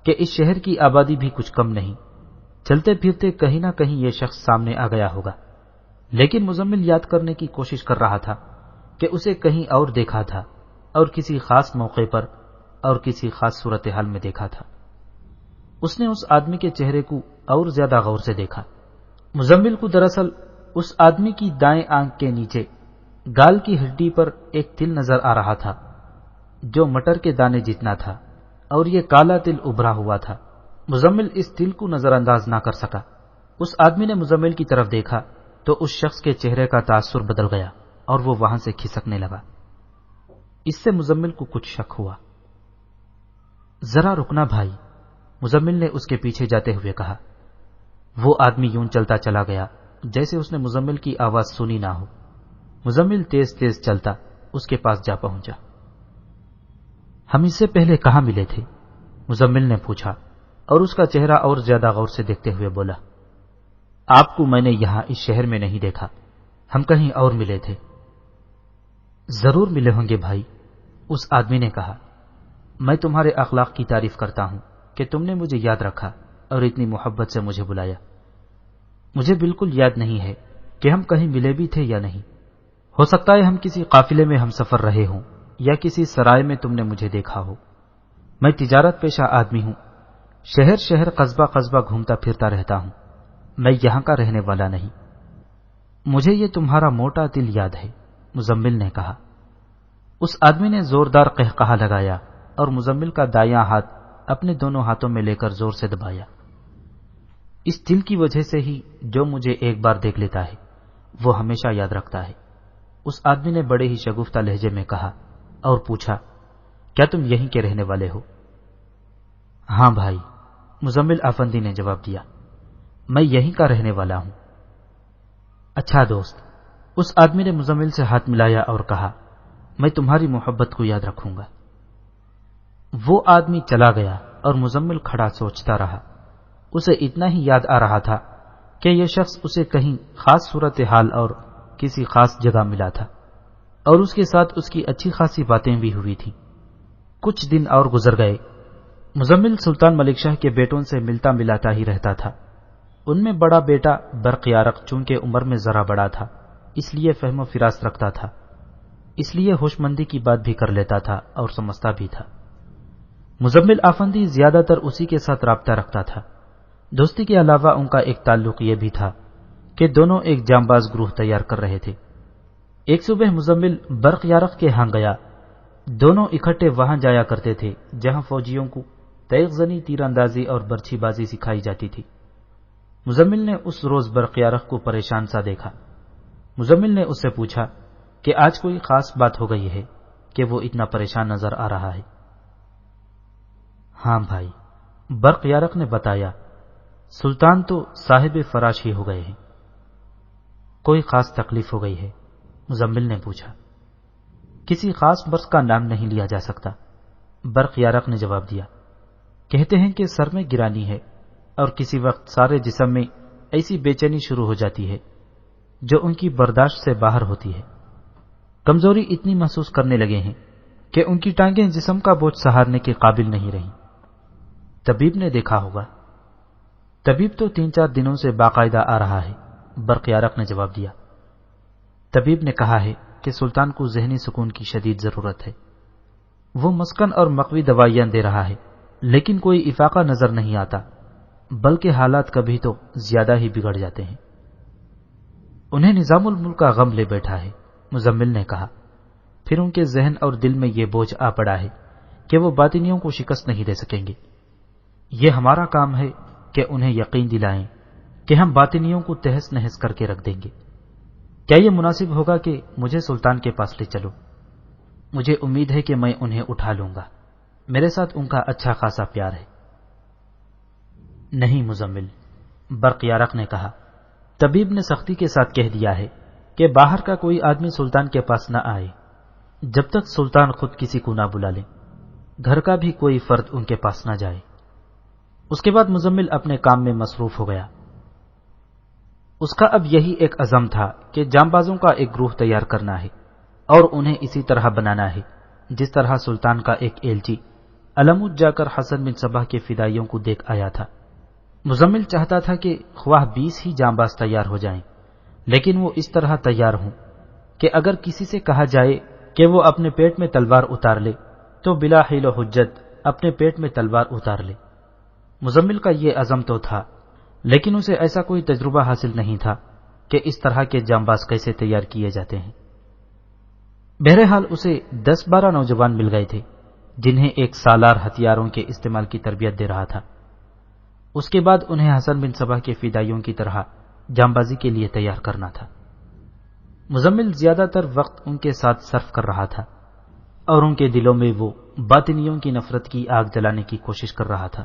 کہ اس شہر کی آبادی بھی کچھ کم نہیں، چلتے پھرتے کہیں نہ کہیں یہ شخص سامنے آ گیا ہوگا، لیکن مزمل یاد کرنے کی کوشش کر رہا تھا کہ اسے کہیں اور دیکھا تھا اور کسی خاص موقع پر اور کسی خاص صورتحال میں دیکھا تھا۔ اس نے اس آدمی کے چہرے کو اور زیادہ غور سے دیکھا۔ مزمل کو دراصل اس آدمی کی دائیں آنکھ کے نیچے گال کی ہڈی پر ایک تل نظر آ رہا تھا جو مٹر کے دانے جتنا تھا اور یہ کالا تل ابھرا ہوا تھا۔ مزمل اس تل کو نظر انداز نہ کر سکا۔ اس آدمی نے مزمل کی طرف دیکھا تو اس شخص کے چہرے کا تاثر بدل گیا اور وہ وہاں سے کھسکنے لگا۔ اس سے مزمل کو کچھ شک ہوا۔ ذرا رکنا بھائی، مزمل نے اس کے پیچھے جاتے ہوئے کہا۔ وہ آدمی یوں چلتا چلا گیا جیسے اس نے مزمل کی آواز سنی نہ ہو۔ مزمل تیز تیز چلتا اس کے پاس جا پہنچا۔ ہم اس سے پہلے کہاں ملے تھے؟ مزمل نے پوچھا اور اس کا چہرہ اور زیادہ غور سے دیکھتے ہوئے بولا، آپ کو میں نے یہاں اس شہر میں نہیں دیکھا، ہم کہیں اور ملے تھے۔ ضرور ملے ہوں گے بھائی، اس آدمی نے کہا۔ میں تمہارے اخلاق کی تعریف کرتا ہوں کہ تم نے مجھے یاد رکھا اور اتنی محبت سے مجھے بلایا۔ مجھے بالکل یاد نہیں ہے کہ ہم کہیں ملے بھی تھے یا نہیں۔ ہو سکتا ہے ہم کسی قافلے میں ہم سفر رہے ہوں یا کسی سرائے میں تم نے مجھے دیکھا ہو۔ میں تجارت پیشہ آدمی ہوں، شہر شہر قصبہ قصبہ گھومتا پھرتا رہتا ہوں، میں یہاں کا رہنے والا نہیں۔ مجھے یہ تمہارا موٹا دل یاد ہے، مزمل نے کہا۔ اس آدمی نے زوردار قہقہا لگایا اور مزمل کا دایاں ہاتھ اپنے دونوں ہاتھوں میں لے کر زور سے دبایا۔ اس دل کی وجہ سے ہی جو مجھے ایک بار دیکھ لیتا ہے وہ ہمیشہ یاد رکھتا ہے، اس آدمی نے بڑے ہی شگفتہ لہجے میں کہا اور پوچھا، کیا تم یہیں کے رہنے والے ہو؟ ہاں بھائی، مزمل آفندی نے جواب دیا، میں یہیں کا رہنے والا ہوں۔ اچھا دوست، اس آدمی نے مزمل سے ہاتھ ملایا اور کہا، میں تمہاری محبت کو یاد رکھوں گا۔ وہ آدمی چلا گیا اور مزمل کھڑا سوچتا رہا۔ اسے اتنا ہی یاد آ رہا تھا کہ یہ شخص اسے کہیں خاص صورتحال اور کسی خاص جگہ ملا تھا، اور اس کے ساتھ اس کی اچھی خاصی باتیں بھی ہوئی تھیں۔ کچھ دن اور گزر گئے۔ مزمل سلطان ملک شاہ کے بیٹوں سے ملتا ملاتا ہی رہتا تھا۔ ان میں بڑا بیٹا برق یارق چونکہ عمر میں ذرا بڑا تھا، اس لیے فہم و فراست رکھتا تھا، اس لیے ہوش مندی کی بات بھی کر لیتا تھا اور سمجھتا بھی تھا۔ مزمل آفندی زیادہ تر اسی کے ساتھ رابطہ رکھتا تھا۔ دوستی کے علاوہ ان کا ایک تعلق یہ بھی تھا کہ دونوں ایک جانباز گروہ تیار کر رہے تھے۔ ایک صبح مزمل برق یارق کے ہاں گیا۔ دونوں اکٹھے وہاں جایا کرتے تھے جہاں فوجیوں کو تیغ زنی، تیر اندازی اور برچھی بازی سکھائی جاتی تھی۔ مزمل نے اس روز برق یارق کو پریشان سا دیکھا۔ مزمل نے اس سے پوچھا کہ آج کوئی خاص بات ہو گئی ہے کہ وہ اتنا پریشان نظر آ رہا ہے؟ ہاں بھائی، برق یارق نے بتایا، سلطان تو صاحب فراش ہی ہو گئے ہیں۔ کوئی خاص تکلیف ہو گئی ہے؟ مزمل نے پوچھا۔ کسی خاص مرض کا نام نہیں لیا جا سکتا، برق یارق نے جواب دیا۔ کہتے ہیں کہ سر میں گرانی ہے اور کسی وقت سارے جسم میں ایسی بے چینی شروع ہو جاتی ہے جو ان کی برداشت سے باہر ہوتی ہے۔ کمزوری اتنی محسوس کرنے لگے ہیں کہ ان کی ٹانگیں جسم کا بوجھ سہارنے کے قابل نہیں رہیں۔ طبیب نے دیکھا ہوگا۔ طبیب تو 3-4 دنوں سے باقاعدہ آ رہا ہے، برق یارق نے جواب دیا۔ طبیب نے کہا ہے کہ سلطان کو ذہنی سکون کی شدید ضرورت ہے۔ وہ مسکن اور مقوی دوائیاں دے رہا ہے لیکن کوئی افاقہ نظر نہیں آتا، بلکہ حالات کبھی تو زیادہ ہی بگڑ جاتے ہیں۔ انہیں نظام الملک کا غم لے بیٹھا ہے، مزمل نے کہا۔ پھر ان کے ذہن اور دل میں یہ بوجھ آ پڑا ہے کہ وہ باطنیوں کو شکست نہیں دے سکیں گے۔ یہ ہمارا کام ہے کہ انہیں یقین دلائیں کہ ہم باطنیوں کو تہس نہس کر کے رکھ دیں گے۔ کیا یہ مناسب ہوگا کہ مجھے سلطان کے پاس لے چلو؟ مجھے امید ہے کہ میں انہیں اٹھا لوں گا، میرے ساتھ ان کا اچھا خاصا پیار ہے۔ نہیں مزمل، برق یارق نے کہا، طبیب نے سختی کے ساتھ کہہ دیا ہے کہ باہر کا کوئی آدمی سلطان کے پاس نہ آئے جب تک سلطان خود کسی کو نہ بلا لیں، گھر کا بھی کوئی فرد ان کے پاس نہ جائے۔ اس کے بعد مزمل اپنے کام میں مصروف ہو گیا۔ اس کا اب یہی ایک عزم تھا کہ جانبازوں کا ایک گروہ تیار کرنا ہے اور انہیں اسی طرح بنانا ہے جس طرح سلطان کا ایک ایلچی علمود جا کر حسن بن صباح کے فدائیوں کو دیکھ آیا تھا۔ مزمل چاہتا تھا کہ خواہ 20 ہی جانباز تیار ہو جائیں، لیکن وہ اس طرح تیار ہوں کہ اگر کسی سے کہا جائے کہ وہ اپنے پیٹ میں تلوار اتار لے تو بلا حیل و حجت اپنے پیٹ میں تلوار اتار لے۔ مزمل کا یہ عزم تو تھا، لیکن اسے ایسا کوئی تجربہ حاصل نہیں تھا کہ اس طرح کے جانباز کیسے تیار کیے جاتے ہیں۔ بہرحال اسے 10-12 نوجوان مل گئے تھے جنہیں ایک سالار ہتھیاروں کے استعمال کی تربیت دے رہا تھا۔ اس کے بعد انہیں حسن بن صباح کے فدائیوں کی طرح جانبازی کے لیے تیار کرنا تھا۔ مزمل زیادہ تر وقت ان کے ساتھ صرف کر رہا تھا اور ان کے دلوں میں وہ باطنیوں کی نفرت کی آگ جلانے کی کوشش کر رہا تھا۔